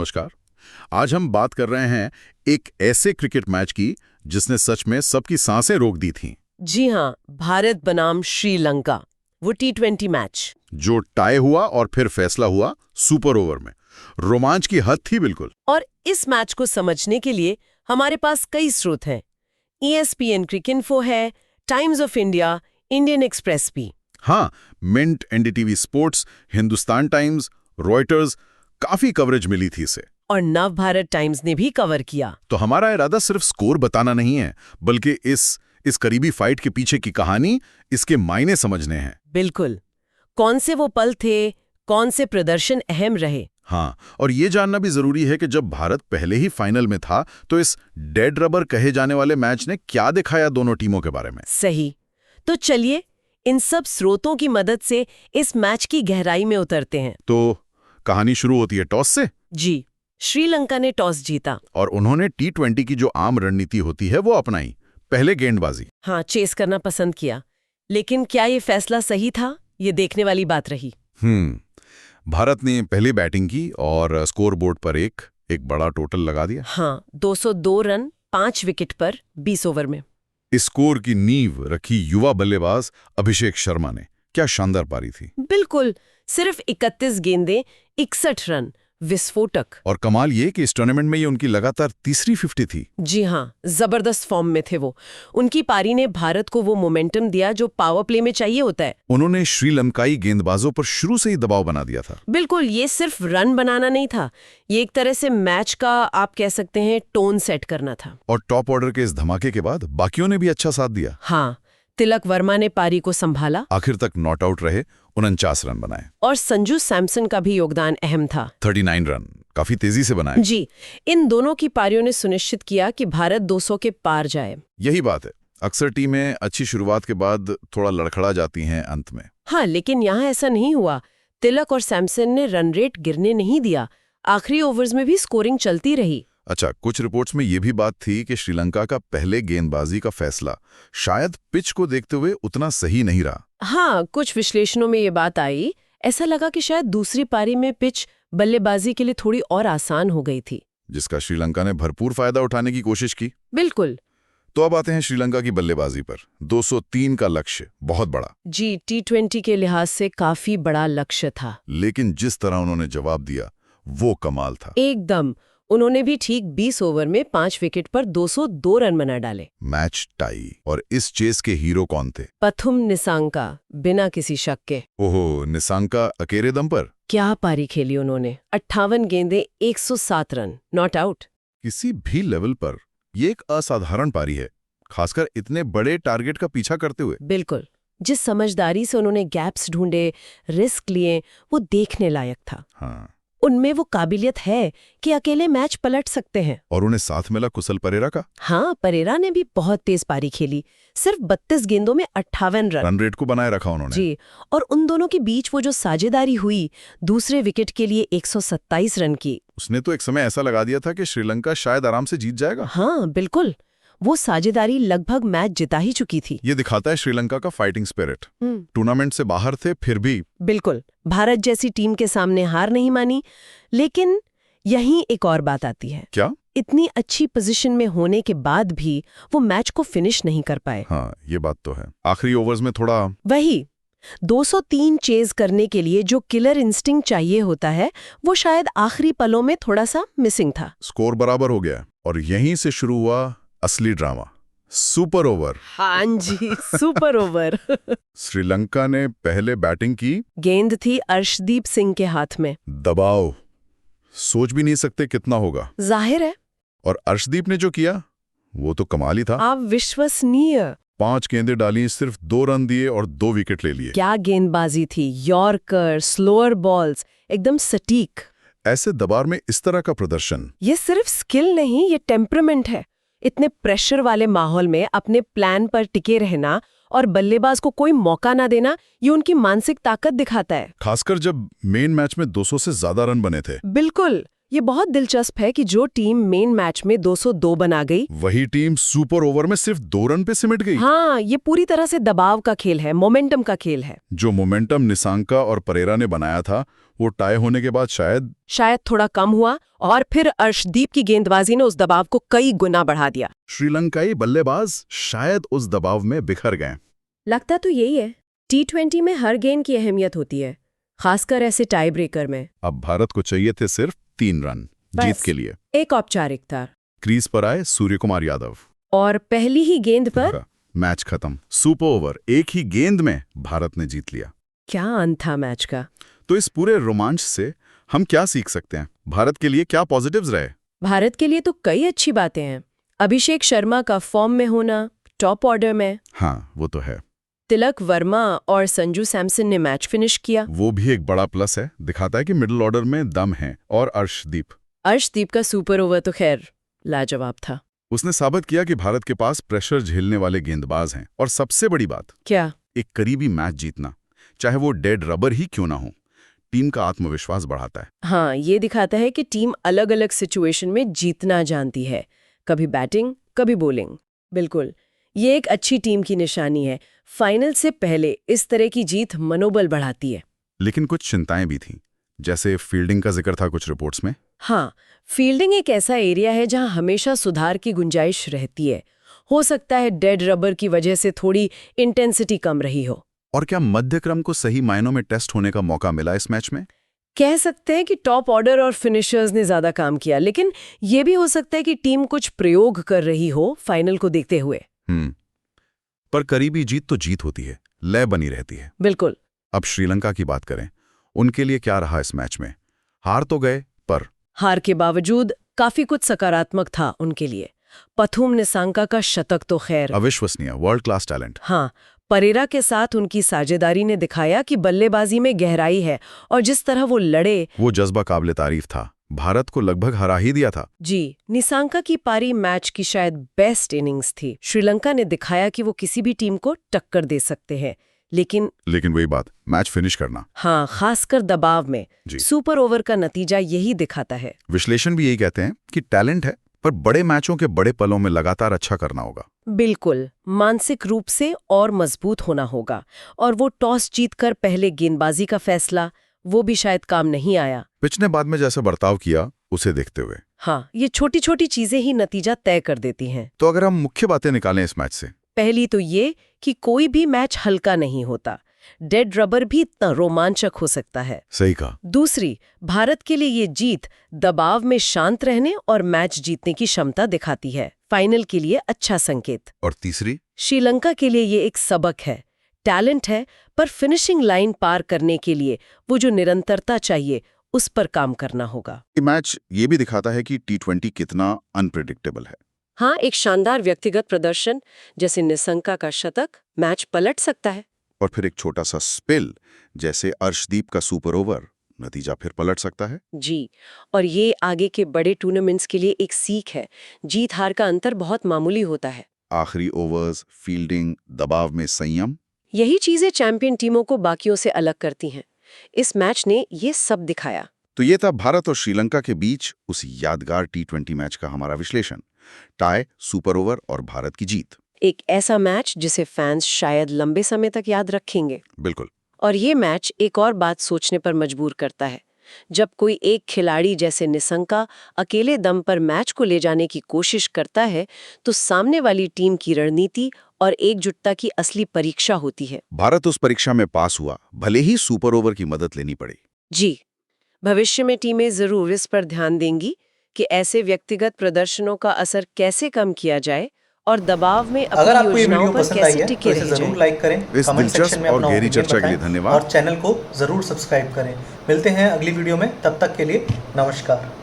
नमस्कार। आज हम बात कर रहे हैं एक ऐसे क्रिकेट मैच की जिसने सच में सबकी सांसें रोक दी थीं। जी हाँ, भारत बनाम श्रीलंका, वो T20 मैच। जो टाई हुआ और फिर फैसला हुआ सुपर ओवर में। रोमांच की हद थी बिल्कुल। और इस मैच को समझने के लिए हमारे पास कई स्रोत हैं। ESPN क्रिकइन्फो है, Times of India, Indian Express भी। हाँ, Mint, NDTV Sports, Hindustan Times, Reuters, काफी कवरेज मिली थी इसे। और नव भारत टाइम्स ने भी कवर किया। तो हमारा इरादा सिर्फ स्कोर बताना नहीं है, बल्कि इस करीबी फाइट के पीछे की कहानी, इसके मायने समझने हैं। बिल्कुल। कौन से वो पल थे, कौन से प्रदर्शन अहम रहे। हाँ, और ये जानना भी जरूरी है कि जब भारत पहले ही फाइनल में था तो इस डेड रबर कहे जाने वाले मैच ने क्या दिखाया दोनों टीमों के बारे में। सही। तो चलिए इन सब स्रोतों की मदद से इस मैच की गहराई में उतरते हैं। तो कहानी शुरू होती है टॉस से। जी, श्रीलंका ने टॉस जीता और उन्होंने T20 की जो आम रणनीति होती है वो अपनाई। पहले गेंदबाजी। हाँ, चेस करना पसंद किया। लेकिन क्या ये फैसला सही था, ये देखने वाली बात रही। भारत ने पहले बैटिंग की और स्कोर बोर्ड पर एक बड़ा टोटल लगा दिया। हाँ, 202 रन 5 विकेट पर 20 ओवर में। इस स्कोर की नींव रखी युवा बल्लेबाज अभिषेक शर्मा ने। क्या शानदार पारी थी। बिल्कुल, सिर्फ 31 गेंदें, 61 रन, विस्फोटक। और कमाल ये कि इस टूर्नामेंट में ये उनकी लगातार तीसरी 50 थी। जी हाँ, जबरदस्त फॉर्म में थे वो। उनकी पारी ने भारत को वो मोमेंटम दिया जो पावर प्ले में चाहिए होता है। उन्होंने श्रीलंकाई गेंदबाजों पर शुरू से ही दबाव बना दिया था। बिल्कुल, ये सिर्फ रन बनाना नहीं था, ये एक तरह से मैच का आप कह सकते हैं टोन सेट करना था। और टॉप ऑर्डर के इस धमाके के बाद बाकियों ने भी अच्छा साथ दिया। हाँ, तिलक वर्मा ने पारी को संभाला, आखिर तक नॉट आउट रहे, 49 रन बनाए। और संजू सैमसन का भी योगदान अहम था। 39 रन काफी तेजी से बनाए। जी, इन दोनों की पारियों ने सुनिश्चित किया कि भारत 200 के पार जाए। यही बात है, अक्सर टीमें अच्छी शुरुआत के बाद थोड़ा लड़खड़ा जाती हैं अंत में। हाँ, लेकिन यहाँ ऐसा नहीं हुआ। तिलक और सैमसन ने रन रेट गिरने नहीं दिया। आखिरी ओवर्स में भी स्कोरिंग चलती रही। अच्छा, कुछ रिपोर्ट्स में ये भी बात थी कि श्रीलंका का पहले गेंदबाजी का फैसला शायद पिच को देखते हुए उतना सही नहीं रहा। हाँ, कुछ विश्लेषणों में ये बात आई। ऐसा लगा कि शायद दूसरी पारी में पिच बल्लेबाजी के लिए थोड़ी और आसान हो गई थी, जिसका श्रीलंका ने भरपूर फायदा उठाने की कोशिश की। बिल्कुल। तो अब आते हैं श्रीलंका की बल्लेबाजी पर। 203 का लक्ष्य बहुत बड़ा। जी, T20 के लिहाज से काफी बड़ा लक्ष्य था। लेकिन जिस तरह उन्होंने जवाब दिया वो कमाल था। एकदम। उन्होंने भी ठीक 20 ओवर में 5 विकेट पर 202 रन बना डाले। Match tie. और इस चेस के हीरो कौन थे? पथुम निसांका, बिना किसी शक के। ओहो, निसांका अकेले दम पर क्या पारी खेली उन्होंने। 58 गेंदें, 107 रन, नॉट आउट। किसी भी लेवल पर ये एक असाधारण पारी है, खासकर इतने बड़े टारगेट का पीछा करते हुए। बिल्कुल। जिस समझदारी से उन्होंने गैप्स ढूंढे, रिस्क लिए, वो देखने लायक था। हाँ, उनमें वो काबिलियत है कि अकेले मैच पलट सकते हैं। और उन्हें साथ मिला कुशल परेरा का। हाँ, परेरा ने भी बहुत तेज पारी खेली। सिर्फ 32 गेंदों में 58 रन रेट को बनाए रखा उन्होंने। जी, और उन दोनों के बीच वो जो साझेदारी हुई दूसरे विकेट के लिए 127 रन की, उसने तो एक समय ऐसा लगा दिया था कि श्रीलंका शायद आराम से जीत जाएगा। हाँ बिल्कुल, वो साझेदारी लगभग मैच जिता ही चुकी थी। ये दिखाता है श्रीलंका का फाइटिंग स्पिरिट। टूर्नामेंट से बाहर थे फिर भी। बिल्कुल, भारत जैसी टीम के सामने हार नहीं मानी। लेकिन यहीं एक और बात आती है। क्या? इतनी अच्छी पोजीशन में होने के बाद भी वो मैच को फिनिश नहीं कर पाए। हाँ, ये बात तो है। आखिरी ओवर्स में थोड़ा वही 203 चेज करने के लिए जो किलर इंस्टिंक्ट चाहिए होता है, वो शायद आखिरी पलों में थोड़ा सा मिसिंग था। स्कोर बराबर हो गया और यहीं से शुरू हुआ असली ड्रामा, सुपर ओवर। हाँ जी, सुपर ओवर। श्रीलंका ने पहले बैटिंग की। गेंद थी अर्शदीप सिंह के हाथ में। दबाव सोच भी नहीं सकते कितना होगा। जाहिर है। और अर्शदीप ने जो किया वो तो कमाल ही था। अविश्वसनीय। 5 गेंदें डाली, सिर्फ 2 रन दिए और 2 विकेट ले लिए। क्या गेंदबाजी थी, यॉर्कर, स्लोअर बॉल्स, एकदम सटीक। ऐसे दबाव में इस तरह का प्रदर्शन, ये सिर्फ स्किल नहीं, ये टेम्परामेंट है। इतने प्रेशर वाले माहौल में अपने प्लान पर टिके रहना और बल्लेबाज को कोई मौका ना देना, ये उनकी मानसिक ताकत दिखाता है। खासकर जब मेन मैच में 200 से ज्यादा रन बने थे। बिल्कुल, ये बहुत दिलचस्प है कि जो टीम मेन मैच में 202 बना गई, वही टीम सुपर ओवर में सिर्फ 2 रन पे सिमट गई। हाँ, ये पूरी तरह से दबाव का खेल है, मोमेंटम का खेल है। जो मोमेंटम निसांका और परेरा ने बनाया था वो टाई होने के बाद शायद थोड़ा कम हुआ और फिर अर्शदीप की गेंदबाजी ने उस दबाव को कई गुना बढ़ा दिया। श्रीलंकाई बल्लेबाज शायद उस दबाव में बिखर गए। लगता तो यही है। T20 में हर गेंद की अहमियत होती है, खासकर ऐसे टाई ब्रेकर में। अब भारत को चाहिए थे सिर्फ 3 रन जीत के लिए। एक औपचारिकता। क्रीज पर आए सूर्यकुमार यादव और पहली ही गेंद पर मैच खत्म। सुपर ओवर, एक ही गेंद में भारत ने जीत लिया। क्या अंत था मैच का। तो इस पूरे रोमांच से हम क्या सीख सकते हैं? भारत के लिए क्या पॉजिटिव्स रहे? भारत के लिए तो कई अच्छी बातें हैं। अभिषेक शर्मा का फॉर्म में होना, टॉप ऑर्डर में। हाँ, वो तो है। तिलक वर्मा और संजू सैमसन ने मैच फिनिश किया, वो भी एक बड़ा प्लस है, दिखाता है कि मिडिल ऑर्डर में दम है। और अर्शदीप का सुपर ओवर तो खैर लाजवाब था। उसने साबित किया कि भारत के पास प्रेशर झेलने वाले गेंदबाज हैं। और सबसे बड़ी बात, क्या? एक करीबी मैच जीतना, चाहे वो डेड रबर ही क्यों ना हो, टीम का आत्मविश्वास बढ़ाता है। हाँ, ये दिखाता है कि टीम अलग अलग सिचुएशन में जीतना जानती है, कभी बैटिंग कभी बॉलिंग। बिल्कुल, ये एक अच्छी टीम की निशानी है। फाइनल से पहले इस तरह की जीत मनोबल बढ़ाती है। लेकिन कुछ चिंताएं भी थीं, जैसे फील्डिंग का जिक्र था कुछ रिपोर्ट्स में। हाँ, फील्डिंग एक ऐसा एरिया है जहां हमेशा सुधार की गुंजाइश रहती है। हो सकता है डेड रबर की वजह से थोड़ी इंटेंसिटी कम रही हो। और क्या मध्यक्रम को सही मायनों में टेस्ट होने का मौका मिला इस मैच में? कह सकते हैं कि टॉप ऑर्डर और फिनिशर्स ने ज्यादा काम किया, लेकिन ये भी हो सकता है कि टीम कुछ प्रयोग कर रही हो फाइनल को देखते हुए। पर करीबी जीत तो जीत होती है, लय बनी रहती है। बिल्कुल। अब श्रीलंका की बात करें, उनके लिए क्या रहा इस मैच में? हार तो गए, पर हार के बावजूद काफी कुछ सकारात्मक था उनके लिए। पथुम निसांका का शतक तो खैर अविश्वसनीय, वर्ल्ड क्लास टैलेंट। हाँ, परेरा के साथ उनकी साझेदारी ने दिखाया कि बल्लेबाजी में गहराई है और जिस तरह वो लड़े, वो जज्बा काबिले तारीफ था। भारत को लगभग हरा ही दिया था। जी, निसांका की पारी मैच की शायद बेस्ट इनिंग्स थी। श्रीलंका ने दिखाया कि वो किसी भी टीम को टक्कर दे सकते हैं, लेकिन वही बात, मैच फिनिश करना। हाँ, खासकर दबाव में। सुपर ओवर का नतीजा यही दिखाता है। विश्लेषण भी यही कहते हैं कि टैलेंट है, पर बड़े मैचों के बड़े पलों में लगातार अच्छा करना होगा। बिल्कुल, मानसिक रूप से और मजबूत होना होगा। और वो टॉस जीतकर पहले गेंदबाजी का फैसला, वो भी शायद काम नहीं आया। पिच ने बाद में जैसा बर्ताव किया उसे देखते हुए। हाँ, ये छोटी छोटी चीजें ही नतीजा तय कर देती हैं। तो अगर हम मुख्य बातें निकालें इस मैच से, पहली तो ये कि कोई भी मैच हल्का नहीं होता। डेड रबर भी इतना रोमांचक हो सकता है। सही कहा। दूसरी, भारत के लिए ये जीत दबाव में शांत रहने और मैच जीतने की क्षमता दिखाती है, फाइनल के लिए अच्छा संकेत। और तीसरी, श्रीलंका के लिए ये एक सबक है। टैलेंट है, पर फिनिशिंग लाइन पार करने के लिए वो जो निरंतरता चाहिए, उस पर काम करना होगा। ये मैच ये भी दिखाता है कि T20 कितना अनप्रेडिक्टेबल है। हाँ, एक शानदार व्यक्तिगत प्रदर्शन जैसे निशंका का शतक मैच पलट सकता है। और फिर एक छोटा सा स्पिल जैसे अर्शदीप का सुपर ओवर, नतीजा फिर पलट सकता है। जी, और ये आगे के बड़े टूर्नामेंट्स के लिए एक सीख है। जीत हार का अंतर बहुत मामूली होता है। आखिरी ओवर्स, फील्डिंग, दबाव में संयम, यही चीजें चैंपियन टीमों को बाकियों से अलग करती हैं। इस मैच ने ये सब दिखाया। तो ये था भारत और श्रीलंका के बीच उस यादगार T20 मैच का हमारा विश्लेषण। टाई, सुपर ओवर और भारत की जीत। एक ऐसा मैच जिसे फैंस शायद लंबे समय तक याद रखेंगे। बिल्कुल। और ये मैच एक और बात सोचने पर मजबूर करता है। जब कोई एक खिलाड़ी जैसे निशंका अकेले दम पर मैच को ले जाने की कोशिश करता है, तो सामने वाली टीम की रणनीति और एकजुटता की असली परीक्षा होती है। भारत उस परीक्षा में पास हुआ, भले ही सुपर ओवर की मदद लेनी पड़ी। जी, भविष्य में टीमें जरूर इस पर ध्यान देंगी कि ऐसे व्यक्तिगत प्रदर्शनों का असर कैसे कम किया जाए और दबाव में अगर आपको अपनी ये योजनाओं वीडियो पर पसंद आई कैसे है टिके तो इसे रह जरूर जाए। लाइक करें, इस कमेंट दिलचस्प सेक्शन में और अपना गहरी ओपिनियन चर्चा के लिए बताएं धन्यवाद। और चैनल को जरूर सब्सक्राइब करें। मिलते हैं अगली वीडियो में, तब तक के लिए नमस्कार।